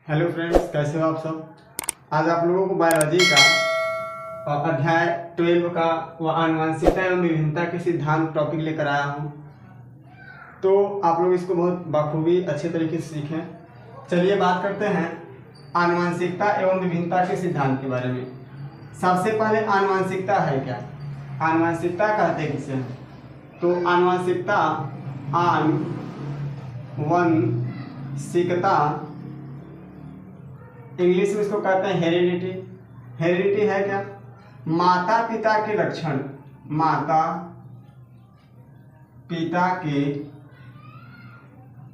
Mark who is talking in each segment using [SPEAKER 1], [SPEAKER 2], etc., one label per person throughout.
[SPEAKER 1] Hello friends, कैसे हो आप सब। आज आप लोगों को बायोलॉजी का अध्याय 12 का व आनुवंशिकता एवं विभिन्नता के सिद्धांत टॉपिक लेकर आया हूँ। तो आप लोग इसको बहुत बखूबी अच्छे तरीके से सीखें। चलिए बात करते हैं आनुवंशिकता एवं विभिन्नता के सिद्धांत के बारे में। सबसे पहले आनुवंशिकता है क्या, आनुवंशिकता कहते हैं किसे। तो आनुवंशिकता आनुवंशिकता इंग्लिश में इसको कहते हैं हेरिडिटी। हेरिडिटी है क्या, माता पिता के लक्षण, माता पिता के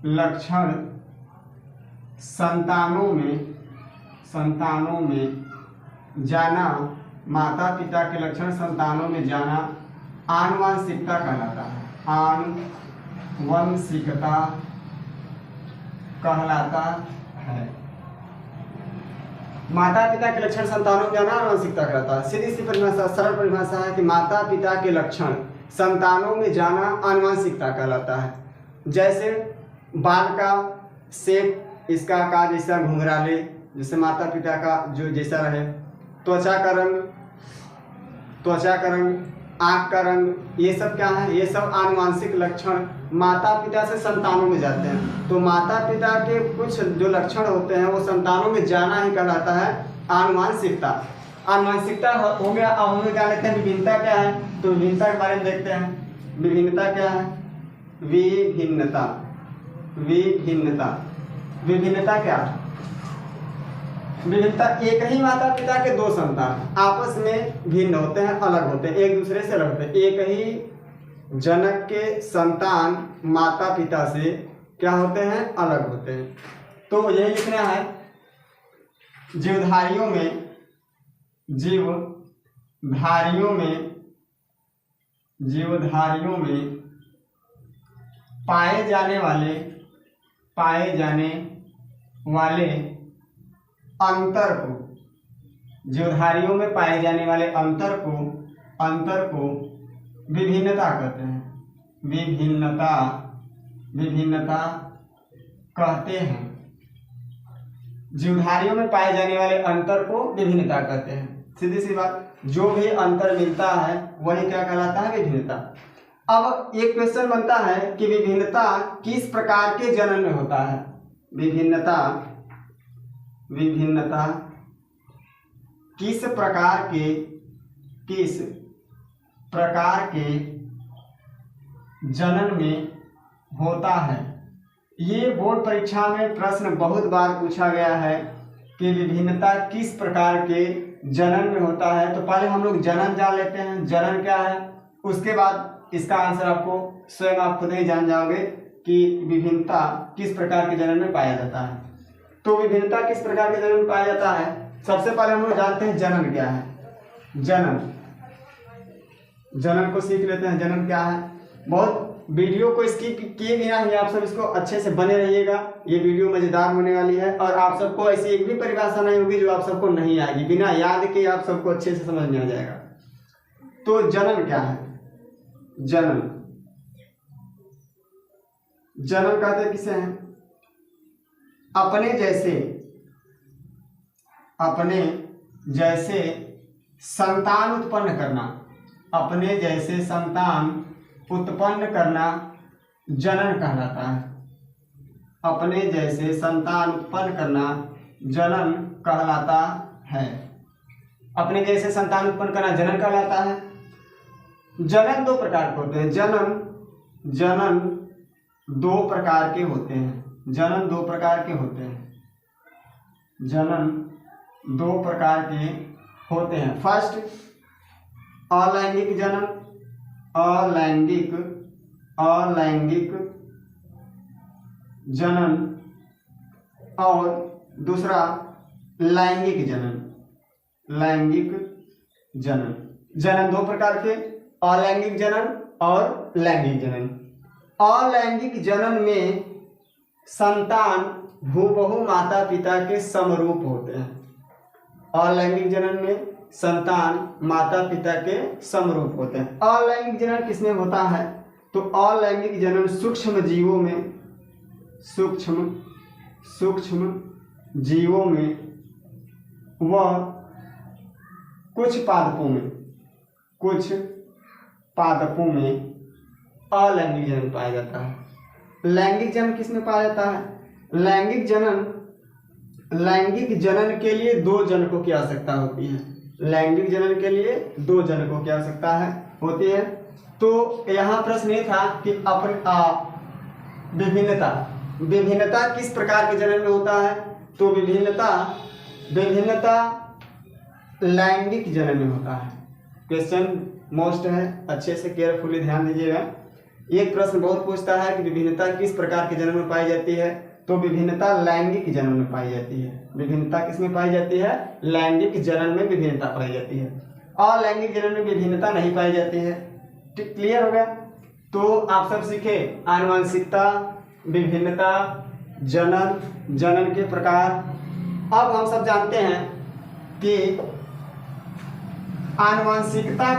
[SPEAKER 1] लक्षण संतानों में जाना, माता पिता के लक्षण संतानों में जाना आनुवंशिकता कहलाता है। आनुवंशिकता कहलाता है। माता पिता के लक्षण संतानों में जाना आनुवंशिकता कहलाता है। सीधी सी परिभाषा, सरल परिभाषा है कि माता पिता के लक्षण संतानों में जाना आनुवंशिकता कहलाता है। जैसे बाल का शेप, इसका आकार जैसा घुंघराले, जैसे माता पिता का जो जैसा रहे, त्वचा का रंग, आँख का रंग, ये सब क्या है, ये सब आनुवंशिक लक्षण माता पिता से संतानों में जाते हैं। तो माता पिता के कुछ जो लक्षण होते हैं वो संतानों में जाना ही कहलाता है आनुवंशिकता। आनुवंशिकता हो गया। अब हम लोग क्या लेते हैं, विभिन्नता क्या है। तो विभिन्नता के बारे में देखते हैं। विभिन्नता क्या है, विभिन्नता क्या है। विभिन्नता एक ही माता पिता के दो संतान आपस में भिन्न होते हैं, अलग होते हैं, एक दूसरे से अलग होते हैं। एक ही जनक के संतान माता पिता से क्या होते हैं, अलग होते हैं। तो यही लिखना है, जीवधारियों में पाए जाने वाले अंतर को, जीवधारियों में पाए जाने वाले अंतर को विभिन्नता कहते हैं। विभिन्नता कहते हैं। जीवधारियों में पाए जाने वाले अंतर को विभिन्नता कहते हैं। सीधी सी बात, जो भी अंतर मिलता है वही क्या कहलाता है, विभिन्नता। अब एक क्वेश्चन बनता है कि विभिन्नता किस प्रकार के जनन में होता है। विभिन्नता किस प्रकार के जनन में होता है। ये बोर्ड परीक्षा में प्रश्न बहुत बार पूछा गया है कि विभिन्नता किस प्रकार के जनन में होता है। तो पहले हम लोग जनन जान लेते हैं, जनन क्या है, उसके बाद इसका आंसर आपको स्वयं आप खुद ही जान जाओगे कि विभिन्नता किस प्रकार के जनन में पाया जाता है। तो विभिन्नता किस प्रकार के जनन में पाया जाता है, सबसे पहले हम लोग जानते हैं जनन क्या है। जनन को सीख लेते हैं। जनन क्या है, बहुत वीडियो को स्किप किए बिना ही आप सब इसको अच्छे से बने रहिएगा। ये वीडियो मजेदार होने वाली है और आप सबको ऐसी एक भी परिभाषा नहीं होगी जो आप सबको नहीं आएगी, बिना याद के आप सबको अच्छे से समझ में आ जाएगा। तो जनन क्या है, जनन कहते किसे हैं, अपने जैसे संतान उत्पन्न करना, अपने जैसे संतान उत्पन्न करना जनन कहलाता है। अपने जैसे संतान उत्पन्न करना जनन कहलाता है। अपने जैसे संतान उत्पन्न करना जनन कहलाता है। जनन दो प्रकार के होते हैं। जनन दो प्रकार के होते हैं। जनन दो प्रकार के होते हैं। फर्स्ट, अलैंगिक जनन, अलैंगिक जनन, और दूसरा लैंगिक जनन। जनन दो प्रकार के, अलैंगिक जनन और लैंगिक जनन। अलैंगिक जनन में संतान हूबहू माता पिता के समरूप होते हैं। अलैंगिक जनन में संतान माता पिता के समरूप होते हैं। अलैंगिक जनन किसमें होता है, तो अलैंगिक जनन सूक्ष्म जीवों में, सूक्ष्म जीवों में व कुछ पादपों में अलैंगिक जनन पाया जाता है। लैंगिक जनन किस में पाया जाता है? लैंगिक जनन के लिए दो जनकों की आवश्यकता होती है। लैंगिक जनन के लिए दो जनकों की आवश्यकता होती है। तो यहाँ प्रश्न ये था कि विभिन्नता किस प्रकार के जनन में होता है? तो विभिन्नता लैंगिक जनन में होता है। क्वेश्चन मोस्ट है, अच्छे से केयरफुली ध्यान दीजिएगा। एक प्रश्न बहुत पूछता है कि विभिन्नता किस प्रकार के जनन में पाई जाती है? तो विभिन्नता लैंगिक जनन में पाई जाती है। विभिन्नता किस में पाई जाती है? लैंगिक जनन में विभिन्नता पाई जाती है। अलैंगिक जनन में विभिन्नता नहीं पाई जाती है। ठीक, क्लियर हो गया? तो आप सब सीखे आनुवंशिकता, विभिन्नता, जनन के प्रकार। अब हम सब जानते हैं कि आनुवंशिकता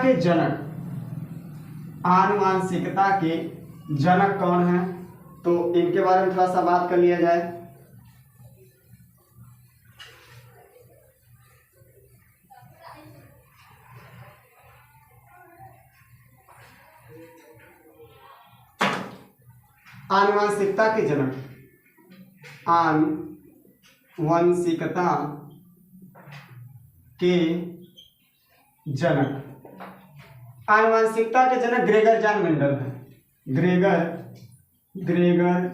[SPEAKER 1] के जनक कौन है, तो इनके बारे में थोड़ा सा बात कर लिया जाए। आनुवंशिकता के जनक, आनुवंशिकता के जनक, आनुवंशिकता के जनक ग्रेगर जान मेंडल है। ग्रेगर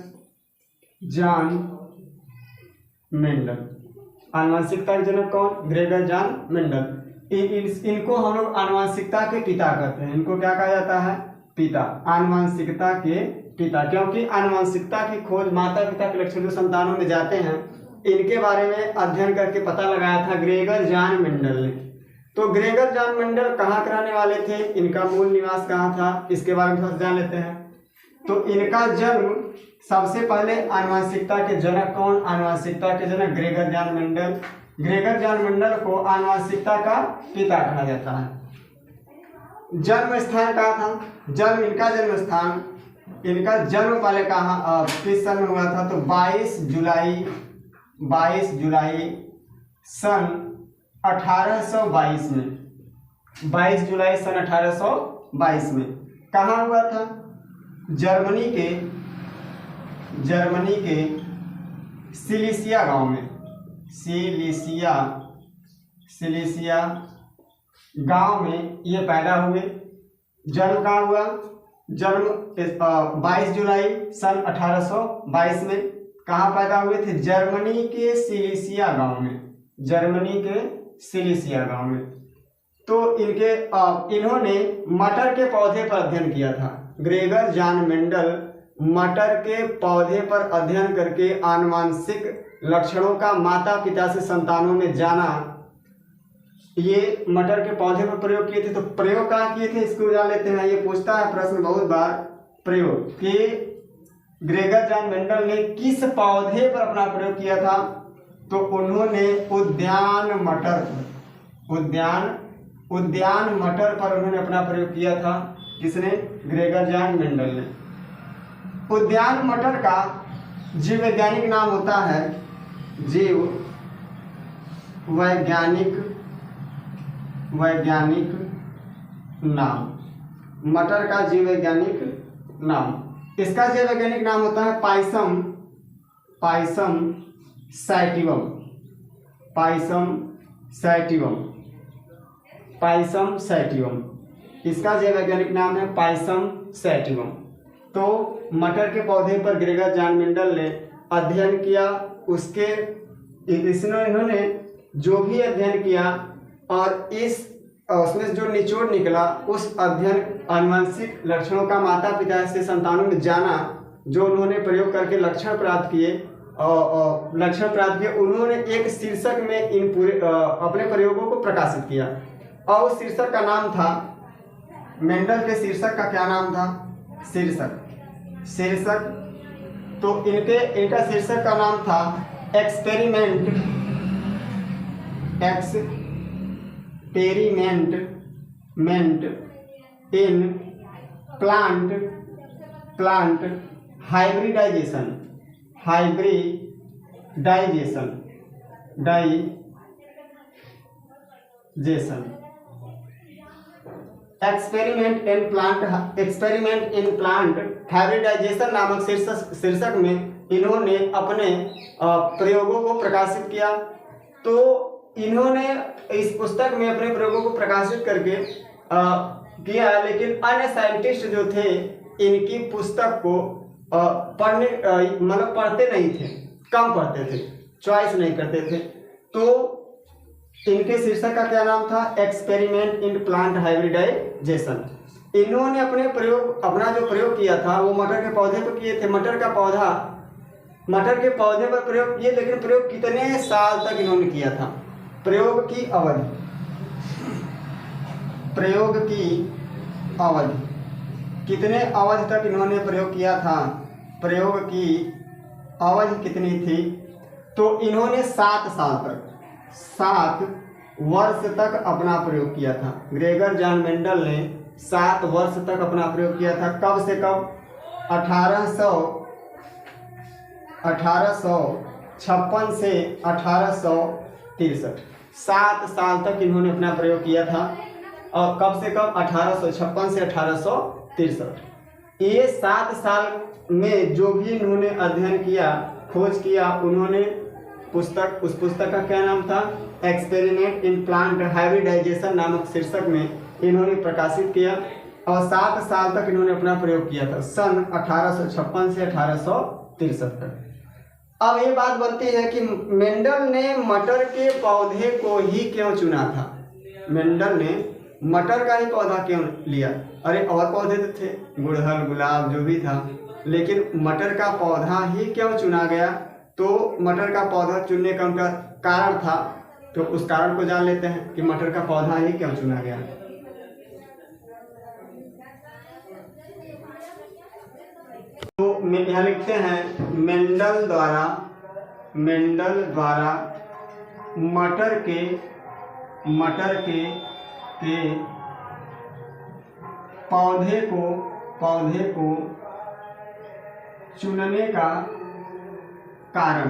[SPEAKER 1] जान मेंडल आनुवंशिकता के जनक कौन? ग्रेगर जान मेंडल। इनको हम लोग आनुवंशिकता के पिता कहते हैं। इनको क्या कहा जाता है? पिता, आनुवंशिकता के पिता। क्योंकि आनुवंशिकता की खोज माता पिता के लक्षण जो संतानों में जाते हैं, इनके बारे में अध्ययन करके पता लगाया था ग्रेगर जान मेंडल ने। तो ग्रेगर जान मेंडल कहाँ के रहने वाले थे? इनका मूल निवास कहाँ था? इसके बारे में थोड़ा जान लेते हैं। तो इनका जन्म, सबसे पहले आनुवंशिकता के जनक कौन? आनुवंशिकता के जनक ग्रेगर जान मेंडल। ग्रेगर जान मेंडल को आनुवंशिकता का पिता कहा जाता है। जन्म स्थान कहाँ था? इनका जन्म पहले कहाँ, किस सन में हुआ था? तो 22 जुलाई सन 1822 में। 22 जुलाई सन 1822 में कहाँ हुआ था? जर्मनी के सिलिसिया गांव में। सिलिसिया गांव में ये पैदा हुए। जन्म कहाँ हुआ? जन्म 22 जुलाई सन 1822 में। कहाँ पैदा हुए थे? जर्मनी के सिलिसिया गांव में। तो इन्होंने मटर के पौधे पर अध्ययन किया था। ग्रेगर जान मेंडल मटर के पौधे पर अध्ययन करके आनुवंशिक लक्षणों का माता पिता से संतानों में जाना। ये मटर के पौधे पर प्रयोग किए थे। तो प्रयोग कहाँ किए थे, इसको जान लेते हैं। ये पूछता है प्रश्न बहुत बार, प्रयोग कि ग्रेगर जान मेंडल ने किस पौधे पर अपना प्रयोग किया था? तो उन्होंने उद्यान मटर पर उन्होंने अपना प्रयोग किया था। किसने? ग्रेगर जान मेंडल ने। उद्यान मटर का जीव वैज्ञानिक नाम होता है, वैज्ञानिक नाम, मटर का जीव वैज्ञानिक नाम। इसका जीव वैज्ञानिक नाम होता है पाइसम सैटिवम। इसका जैव वैज्ञानिक नाम है पाइसम सैटिवम। तो मटर के पौधे पर ग्रेगर जान मेंडल ने अध्ययन किया। इन्होंने जो भी अध्ययन किया और उसमें जो निचोड़ निकला, उस अध्ययन आनुवंशिक लक्षणों का माता पिता से संतानों में जाना, जो उन्होंने प्रयोग करके लक्षण प्राप्त किए, उन्होंने एक शीर्षक में इन पूरे अपने प्रयोगों को प्रकाशित किया। और उस शीर्षक का नाम था, मेंडल के शीर्षक का क्या नाम था? शीर्षक तो इनका शीर्षक का नाम था एक्सपेरिमेंट इन प्लांट हाइब्रिडाइजेशन। डाइजेशन। एक्सपेरिमेंट इन प्लांट हाइब्रिडाइजेशन नामक शीर्षक में इन्होंने अपने प्रयोगों को प्रकाशित किया। तो इन्होंने इस पुस्तक में अपने प्रयोगों को प्रकाशित करके किया, लेकिन अन्य साइंटिस्ट जो थे इनकी पुस्तक को पढ़ते नहीं थे, कम पढ़ते थे, चॉइस नहीं करते थे। तो इनके शीर्षक का क्या नाम था? Experiment in plant hybridization. इन्होंने अपना जो प्रयोग किया था वो मटर के पौधे पर किए थे। मटर के पौधे पर प्रयोग किए, लेकिन प्रयोग कितने साल तक इन्होंने किया था? प्रयोग की अवधि कितने अवधि तक इन्होंने प्रयोग किया था? प्रयोग की अवधि कितनी थी? तो इन्होंने 7 साल तक, 7 वर्ष तक अपना प्रयोग किया था। ग्रेगर जॉन मेंडल ने 7 वर्ष तक अपना प्रयोग किया था। कब से कब? 1856 से 1863। 7 साल तक इन्होंने अपना प्रयोग किया था। और कब से कब? 1856 से 1863। ये 7 साल में जो भी इन्होंने अध्ययन किया, खोज किया, उन्होंने उस पुस्तक का क्या नाम था? एक्सपेरिमेंट इन प्लांट हाइब्रिडाइजेशन नामक शीर्षक में इन्होंने प्रकाशित किया। और 7 साल तक इन्होंने अपना प्रयोग किया था, सन 1856 से 1863 तक। अब ये बात बनती है कि मेंडल ने मटर के पौधे को ही क्यों चुना था? मेंडल ने मटर का ही पौधा क्यों लिया? अरे और पौधे तो थे, गुड़हल, गुलाब, जो भी था, लेकिन मटर का पौधा ही क्यों चुना गया? तो मटर का पौधा चुनने का उनका कारण था, तो उस कारण को जान लेते हैं कि मटर का पौधा ही क्यों चुना गया। तो यहाँ लिखते हैं, मेंडल द्वारा मटर के पौधे को चुनने का कारण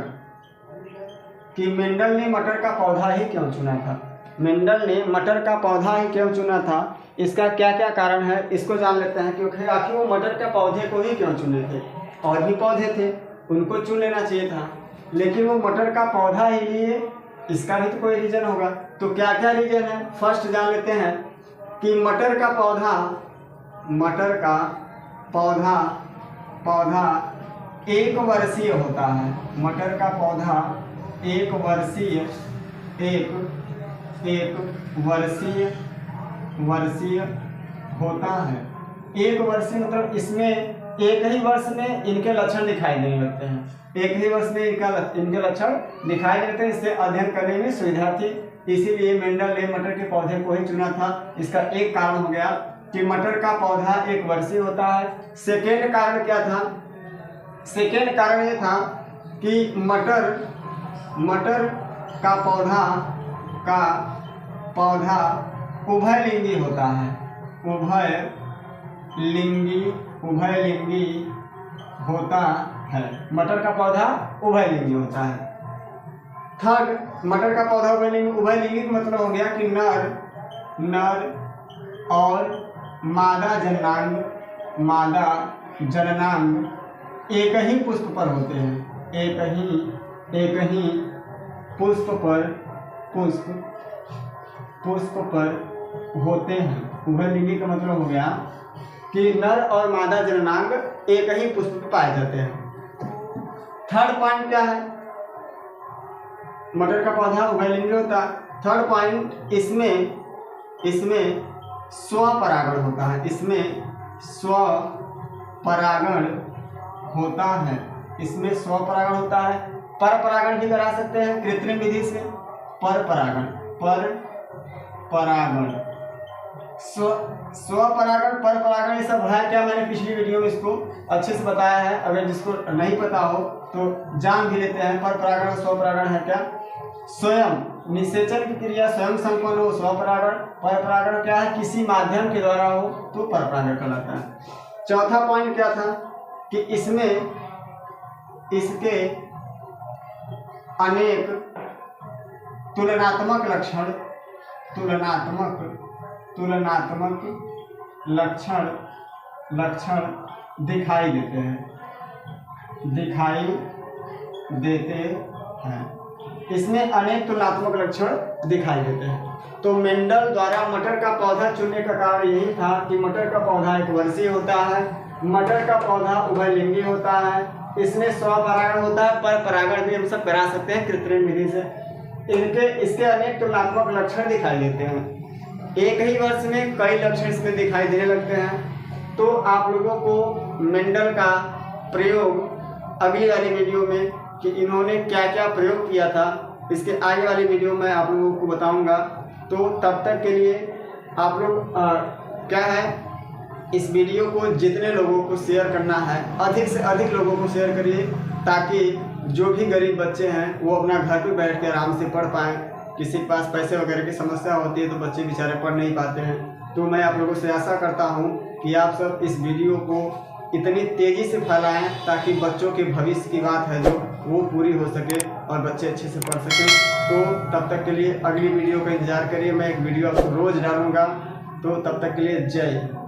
[SPEAKER 1] कि मेंडल ने मटर का पौधा ही क्यों चुना था। मेंडल ने मटर का पौधा ही क्यों चुना था, इसका क्या क्या कारण है, इसको जान लेते हैं। क्योंकि आखिर वो मटर के पौधे को ही क्यों चुने थे? और भी पौधे थे, उनको चुन लेना चाहिए था, लेकिन वो मटर का पौधा ही लिए, इसका भी तो कोई रीजन होगा। तो क्या क्या रीजन है, फर्स्ट जान लेते हैं कि मटर का पौधा 1 वर्षीय होता है। मटर का पौधा 1 वर्षीय होता है। 1 वर्षीय मतलब इसमें एक ही वर्ष में इनके लक्षण दिखाई देने लगते हैं। एक ही वर्ष में इनके लक्षण दिखाई देते हैं, इससे अध्ययन करने में सुविधा थी। इसीलिए मेंडल ने मटर के पौधे को ही चुना था। इसका एक कारण हो गया कि मटर का पौधा 1 वर्षीय होता है। सेकेंड कारण क्या था? सेकेंड कारण ये था कि मटर का पौधा उभयलिंगी होता है। उभयलिंगी होता है। मटर का पौधा उभयलिंगी होता है। थर्ड, मटर का पौधा उभयलिंगी का मतलब हो गया कि नर और मादा जननांग एक ही पुष्प पर होते हैं। एक ही पुष्प पर होते हैं। उभयलिंगी का मतलब हो गया कि नर और मादा जननांग एक ही पुष्प पर पाए जाते हैं। थर्ड पॉइंट क्या है? मटर का पौधा उभयलिंगी होता है। थर्ड पॉइंट, इसमें स्वपरागण होता है। इसमें स्वपरागण होता है। परपरागण भी करा सकते हैं कृत्रिम विधि से। परपरागण, स्वपरागण, परपरागण, ये सब है क्या? मैंने पिछली वीडियो में इसको अच्छे से बताया है। अगर जिसको नहीं पता हो तो जान भी लेते हैं। परपरागण और स्वपरागण है क्या? स्वयं निषेचन की क्रिया स्वयं संपन्न हो, स्वपरागण। परपरागण क्या है? किसी माध्यम के द्वारा हो तो परपरागण कहलाता है। चौथा पॉइंट क्या था कि इसके तुलनात्मक लक्षण तुलनात्मक लक्षण दिखाई देते हैं। इसमें अनेक तुलनात्मक लक्षण दिखाई देते हैं। तो मेंडल द्वारा मटर का पौधा चुनने का कारण यही था कि मटर का पौधा एक वर्षीय होता है, मटर का पौधा उभयलिंगी होता है, इसमें स्वपरागण होता है, पर परागण भी हम सब करा सकते हैं कृत्रिम विधि से। इसके अनेक तुलनात्मक लक्षण दिखाई देते हैं। एक ही वर्ष में कई लक्षण इसमें दिखाई देने लगते हैं। तो आप लोगों को मेंडल का प्रयोग अगली वाली वीडियो में कि इन्होंने क्या क्या प्रयोग किया था, इसके आगे वाली वीडियो में आप लोगों को बताऊंगा। तो तब तक के लिए आप लोग क्या है, इस वीडियो को जितने लोगों को शेयर करना है अधिक से अधिक लोगों को शेयर करिए, ताकि जो भी गरीब बच्चे हैं वो अपना घर पे बैठ के आराम से पढ़ पाएँ। किसी के पास पैसे वगैरह की समस्या होती है तो बच्चे बेचारे पढ़ नहीं पाते हैं। तो मैं आप लोगों से आशा करता हूँ कि आप सब इस वीडियो को इतनी तेज़ी से फैलाएं ताकि बच्चों के भविष्य की बात है जो वो पूरी हो सके और बच्चे अच्छे से पढ़ सकें। तो तब तक के लिए अगली वीडियो का इंतज़ार करिए, मैं एक वीडियो आपको रोज़ डालूँगा। तो तब तक के लिए जय हिंद।